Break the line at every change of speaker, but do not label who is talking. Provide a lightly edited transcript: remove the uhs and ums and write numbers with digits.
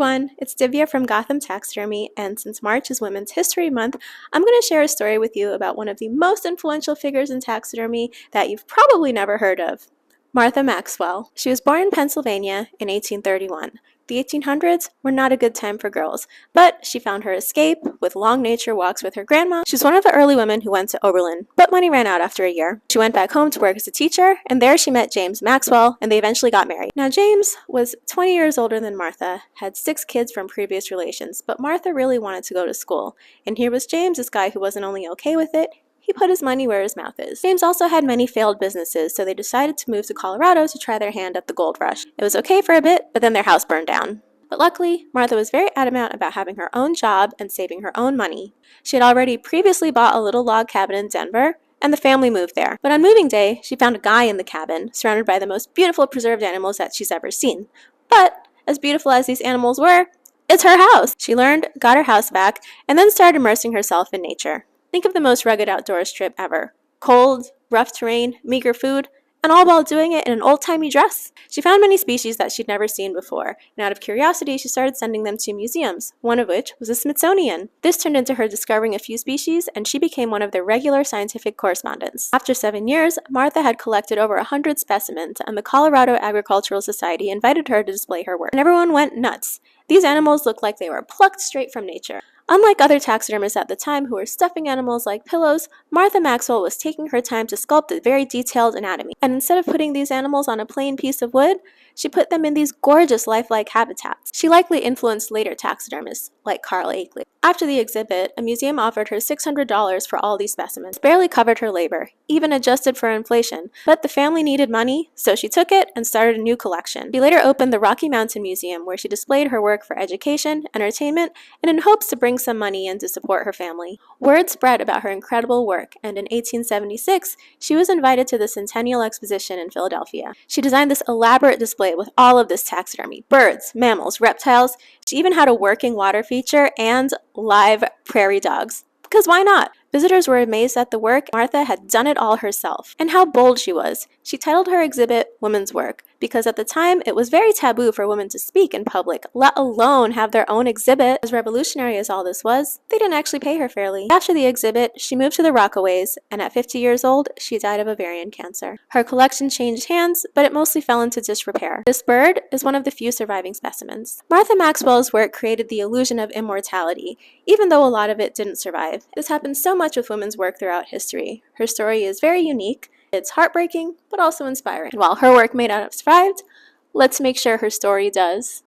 everyone, it's Divya from Gotham Taxidermy, and since March is Women's History Month, I'm going to share a story with you about one of the most influential figures in taxidermy that you've probably never heard of, Martha Maxwell. She was born in Pennsylvania in 1831. The 1800s were not a good time for girls, but she found her escape with long nature walks with her grandma. She was one of the early women who went to Oberlin, but money ran out after a year. She went back home to work as a teacher, and there she met James Maxwell, and they eventually got married. Now, James was 20 years older than Martha, had 6 kids from previous relations, but Martha really wanted to go to school. And here was James, this guy who wasn't only okay with it, he put his money where his mouth is. James also had many failed businesses, so they decided to move to Colorado to try their hand at the gold rush. It was okay for a bit, but then their house burned down. But luckily, Martha was very adamant about having her own job and saving her own money. She had already previously bought a little log cabin in Denver, and the family moved there. But on moving day, she found a guy in the cabin, surrounded by the most beautiful preserved animals that she's ever seen. But, as beautiful as these animals were, it's her house! She learned, got her house back, and then started immersing herself in nature. Think of the most rugged outdoors trip ever. Cold, rough terrain, meager food, and all while doing it in an old-timey dress. She found many species that she'd never seen before, and out of curiosity, she started sending them to museums, one of which was the Smithsonian. This turned into her discovering a few species, and she became one of their regular scientific correspondents. After 7 years, Martha had collected over 100 specimens, and the Colorado Agricultural Society invited her to display her work. And everyone went nuts. These animals looked like they were plucked straight from nature. Unlike other taxidermists at the time who were stuffing animals like pillows, Martha Maxwell was taking her time to sculpt a very detailed anatomy. And instead of putting these animals on a plain piece of wood, she put them in these gorgeous lifelike habitats. She likely influenced later taxidermists, like Carl Akeley. After the exhibit, a museum offered her $600 for all these specimens. It barely covered her labor, even adjusted for inflation, but the family needed money, so she took it and started a new collection. She later opened the Rocky Mountain Museum, where she displayed her work for education, entertainment, and in hopes to bring some money in to support her family. Word spread about her incredible work, and in 1876, she was invited to the Centennial Exposition in Philadelphia. She designed this elaborate display with all of this taxidermy: birds, mammals, reptiles. She even had a working water feature and live prairie dogs. Because why not? Visitors were amazed at the work. Martha had done it all herself. And how bold she was. She titled her exhibit Women's Work, because at the time it was very taboo for women to speak in public, let alone have their own exhibit. As revolutionary as all this was, they didn't actually pay her fairly. After the exhibit, she moved to the Rockaways, and at 50 years old, she died of ovarian cancer. Her collection changed hands, but it mostly fell into disrepair. This bird is one of the few surviving specimens. Martha Maxwell's work created the illusion of immortality, even though a lot of it didn't survive. This happened so much with women's work throughout history. Her story is very unique. It's heartbreaking, but also inspiring. And while her work may not have survived, let's make sure her story does.